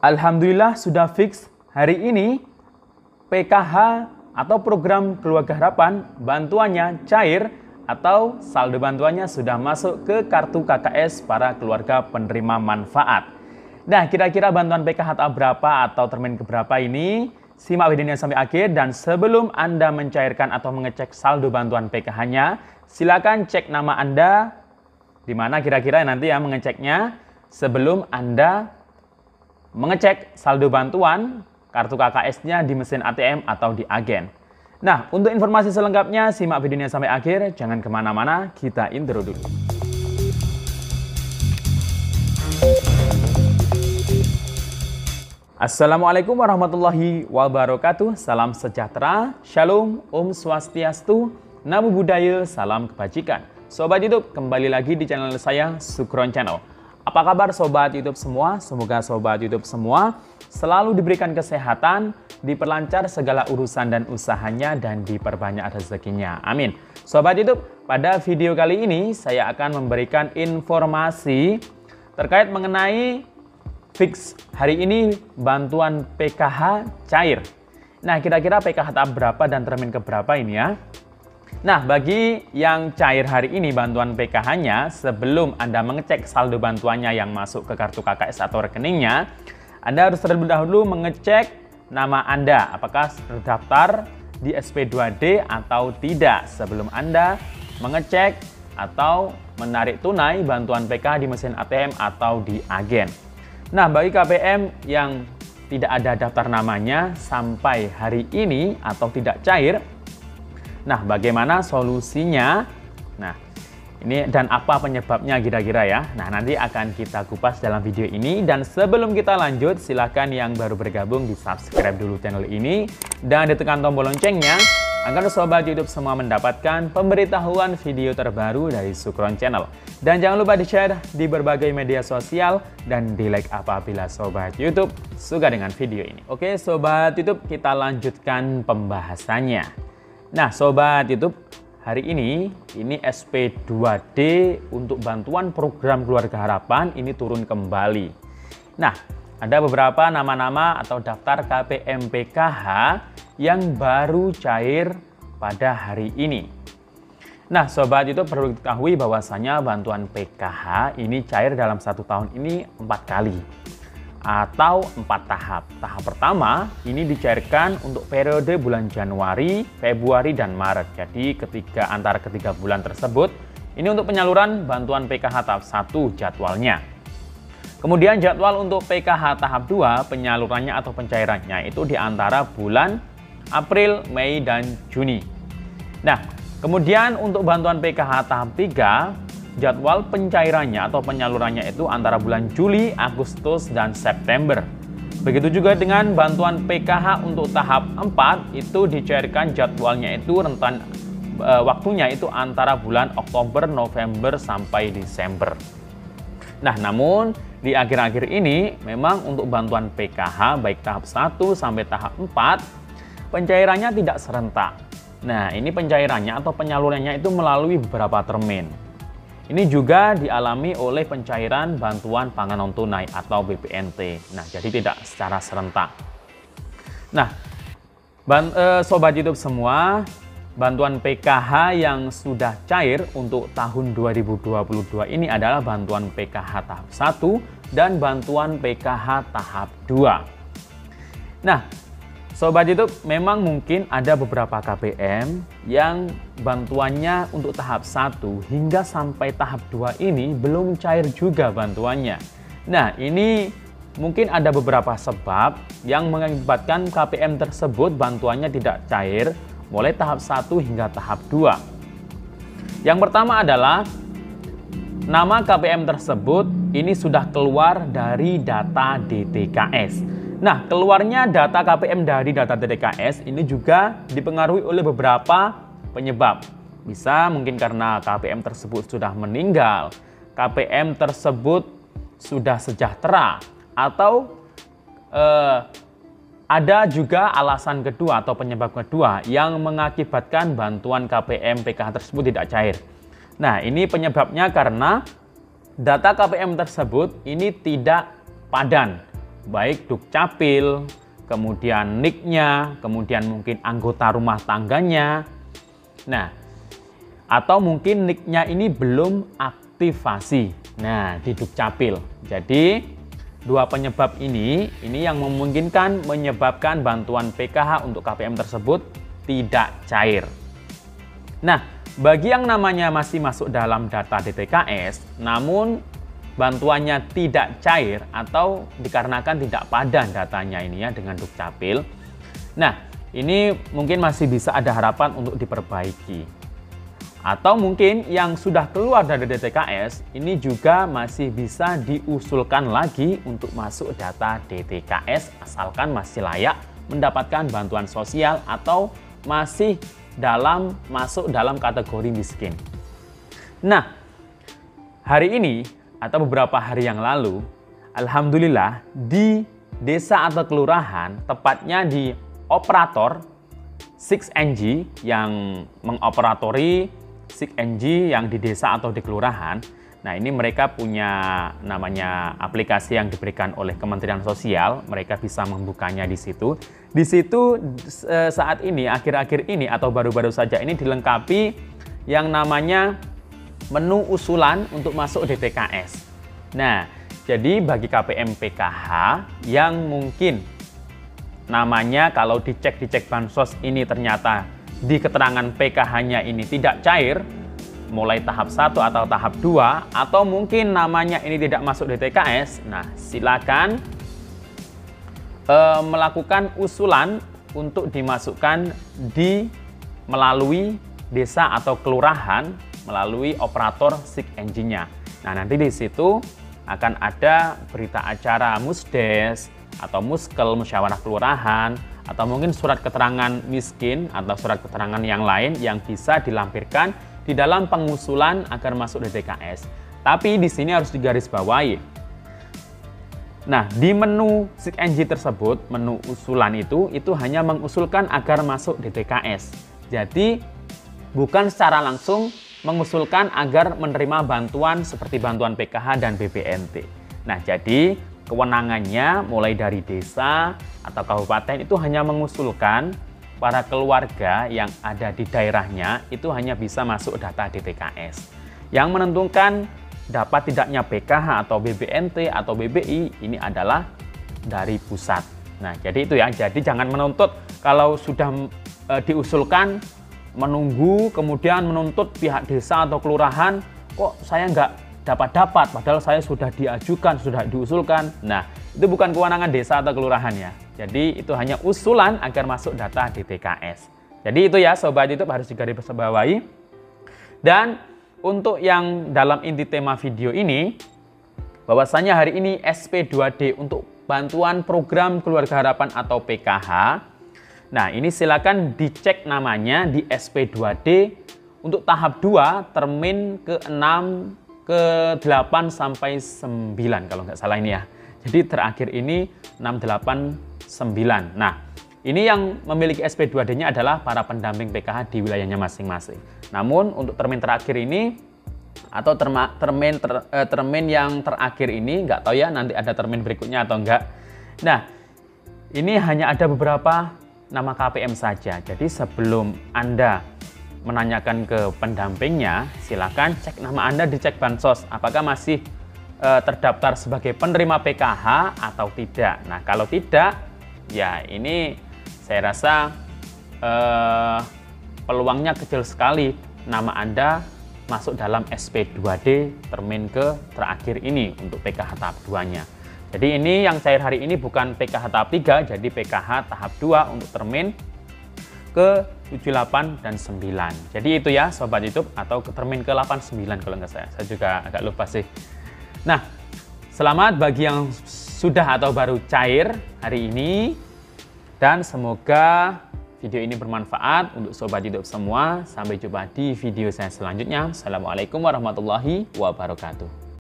Alhamdulillah sudah fix hari ini PKH atau program Keluarga Harapan bantuannya cair atau saldo bantuannya sudah masuk ke kartu KKS para keluarga penerima manfaat. Nah, kira-kira bantuan PKH tahap berapa atau termin keberapa ini? Simak videonya sampai akhir, dan sebelum Anda mencairkan atau mengecek saldo bantuan PKH-nya, silakan cek nama Anda di mana kira-kira nanti ya mengeceknya sebelum Anda mengecek saldo bantuan kartu KKS-nya di mesin ATM atau di agen. Nah, untuk informasi selengkapnya, simak videonya sampai akhir. Jangan kemana-mana, kita intro dulu. Assalamualaikum warahmatullahi wabarakatuh. Salam sejahtera, shalom, om swastiastu, namo buddhaya, salam kebajikan. Sobat YouTube, kembali lagi di channel saya, Sukron Channel. Apa kabar Sobat YouTube semua? Semoga Sobat YouTube semua selalu diberikan kesehatan, diperlancar segala urusan dan usahanya, dan diperbanyak rezekinya. Amin. Sobat YouTube, pada video kali ini saya akan memberikan informasi terkait mengenai fix hari ini bantuan PKH cair. Nah, kira-kira PKH tahap berapa dan termin keberapa ini ya? Nah, bagi yang cair hari ini bantuan PKH-nya, sebelum Anda mengecek saldo bantuannya yang masuk ke kartu KKS atau rekeningnya, Anda harus terlebih dahulu mengecek nama Anda, apakah terdaftar di SP2D atau tidak, sebelum Anda mengecek atau menarik tunai bantuan PKH di mesin ATM atau di agen. Nah, bagi KPM yang tidak ada daftar namanya sampai hari ini atau tidak cair, nah, bagaimana solusinya? Nah, ini dan apa penyebabnya kira-kira ya? Nah, nanti akan kita kupas dalam video ini. Dan sebelum kita lanjut, silahkan yang baru bergabung di subscribe dulu channel ini dan ditekan tombol loncengnya agar Sobat YouTube semua mendapatkan pemberitahuan video terbaru dari Sukron Channel. Dan jangan lupa di-share di berbagai media sosial dan di-like apabila Sobat YouTube suka dengan video ini. Oke, Sobat YouTube, kita lanjutkan pembahasannya. Nah, Sobat YouTube, hari ini SP2D untuk bantuan program Keluarga Harapan ini turun kembali. Nah, ada beberapa nama-nama atau daftar KPM PKH yang baru cair pada hari ini. Nah, Sobat YouTube perlu diketahui bahwasanya bantuan PKH ini cair dalam 1 tahun ini 4 kali. Atau 4 tahap. Tahap pertama ini dicairkan untuk periode bulan Januari, Februari, dan Maret. Jadi antara ketiga bulan tersebut, ini untuk penyaluran bantuan PKH tahap 1 jadwalnya. Kemudian jadwal untuk PKH tahap 2 penyalurannya atau pencairannya itu di antara bulan April, Mei, dan Juni. Nah, kemudian untuk bantuan PKH tahap 3, jadwal pencairannya atau penyalurannya itu antara bulan Juli, Agustus, dan September. Begitu juga dengan bantuan PKH untuk tahap 4 itu dicairkan jadwalnya itu rentan waktunya itu antara bulan Oktober, November, sampai Desember. Nah, namun di akhir-akhir ini memang untuk bantuan PKH baik tahap 1 sampai tahap 4 pencairannya tidak serentak. Nah, ini pencairannya atau penyalurannya itu melalui beberapa termin. Ini juga dialami oleh pencairan bantuan pangan non tunai atau BPNT. Nah, jadi tidak secara serentak. Nah, Sobat YouTube semua, bantuan PKH yang sudah cair untuk tahun 2022 ini adalah bantuan PKH tahap 1 dan bantuan PKH tahap 2. Nah, Sobat YouTube, memang mungkin ada beberapa KPM yang bantuannya untuk tahap 1 hingga sampai tahap 2 ini belum cair juga bantuannya. Nah, ini mungkin ada beberapa sebab yang mengakibatkan KPM tersebut bantuannya tidak cair mulai tahap 1 hingga tahap 2. Yang pertama adalah nama KPM tersebut ini sudah keluar dari data DTKS. Nah, keluarnya data KPM dari data DTKS ini juga dipengaruhi oleh beberapa penyebab. Bisa mungkin karena KPM tersebut sudah meninggal, KPM tersebut sudah sejahtera, atau ada juga alasan kedua atau penyebab kedua yang mengakibatkan bantuan KPM PKH tersebut tidak cair. Nah, ini penyebabnya karena data KPM tersebut ini tidak padan baik Dukcapil, kemudian NIK-nya, kemudian mungkin anggota rumah tangganya. Nah, atau mungkin NIK-nya ini belum aktivasi. Nah, di Dukcapil. Jadi, dua penyebab ini yang memungkinkan menyebabkan bantuan PKH untuk KPM tersebut tidak cair. Nah, bagi yang namanya masih masuk dalam data DTKS, namun bantuannya tidak cair atau dikarenakan tidak padan datanya ini ya dengan Dukcapil. Nah, ini mungkin masih bisa ada harapan untuk diperbaiki. Atau mungkin yang sudah keluar dari DTKS, ini juga masih bisa diusulkan lagi untuk masuk data DTKS asalkan masih layak mendapatkan bantuan sosial atau masih masuk dalam kategori miskin. Nah, hari ini atau beberapa hari yang lalu, alhamdulillah di desa atau kelurahan, tepatnya di operator 6NG yang mengoperatori 6NG yang di desa atau di kelurahan. Nah, ini mereka punya namanya aplikasi yang diberikan oleh Kementerian Sosial. Mereka bisa membukanya di situ. Di situ saat ini, akhir-akhir ini atau baru-baru saja ini dilengkapi yang namanya menu usulan untuk masuk DTKS. Nah, jadi bagi KPM PKH yang mungkin namanya kalau dicek bansos ini ternyata di keterangan PKH-nya ini tidak cair, mulai tahap 1 atau tahap 2, atau mungkin namanya ini tidak masuk DTKS, nah silakan melakukan usulan untuk dimasukkan melalui desa atau kelurahan melalui operator 6NG-nya. Nah, nanti di situ akan ada berita acara Musdes atau Muskel, musyawarah kelurahan, atau mungkin surat keterangan miskin atau surat keterangan yang lain yang bisa dilampirkan di dalam pengusulan agar masuk DTKS. Tapi di sini harus digarisbawahi. Nah, di menu 6NG tersebut, menu usulan itu hanya mengusulkan agar masuk DTKS. Jadi, bukan secara langsung mengusulkan agar menerima bantuan seperti bantuan PKH dan BBNT. Nah, jadi kewenangannya mulai dari desa atau kabupaten itu hanya mengusulkan para keluarga yang ada di daerahnya itu hanya bisa masuk data DTKS. Yang menentukan dapat tidaknya PKH atau BBNT atau BBI ini adalah dari pusat. Nah, jadi itu ya. Jadi jangan menuntut kalau sudah diusulkan menunggu kemudian menuntut pihak desa atau kelurahan, kok saya nggak dapat padahal saya sudah diajukan, sudah diusulkan. Nah, itu bukan kewenangan desa atau kelurahan ya. Jadi itu hanya usulan agar masuk data DTKS. Jadi itu ya Sobat YouTube harus digarisbawahi. Dan untuk yang dalam inti tema video ini, bahwasanya hari ini SP2D untuk bantuan program Keluarga Harapan atau PKH. Nah, ini silakan dicek namanya di SP2D untuk tahap 2 termin ke-6, ke-8 sampai 9 kalau nggak salah ini ya. Jadi terakhir ini 6, 8, 9. Nah, ini yang memiliki SP2D-nya adalah para pendamping PKH di wilayahnya masing-masing. Namun untuk termin terakhir ini atau termin yang terakhir ini nggak tahu ya nanti ada termin berikutnya atau enggak. Nah, ini hanya ada beberapa nama KPM saja. Jadi sebelum Anda menanyakan ke pendampingnya, silakan cek nama Anda, dicek bansos apakah masih terdaftar sebagai penerima PKH atau tidak. Nah, kalau tidak, ya ini saya rasa peluangnya kecil sekali nama Anda masuk dalam SP2D termin ke terakhir ini untuk PKH tahap 2-nya. Jadi ini yang cair hari ini bukan PKH tahap 3, jadi PKH tahap 2 untuk termin ke 7, 8, dan 9. Jadi itu ya Sobat YouTube, atau ke termin ke 8, 9 kalau nggak saya juga agak lupa sih. Nah, selamat bagi yang sudah atau baru cair hari ini. Dan semoga video ini bermanfaat untuk Sobat YouTube semua. Sampai jumpa di video saya selanjutnya. Assalamualaikum warahmatullahi wabarakatuh.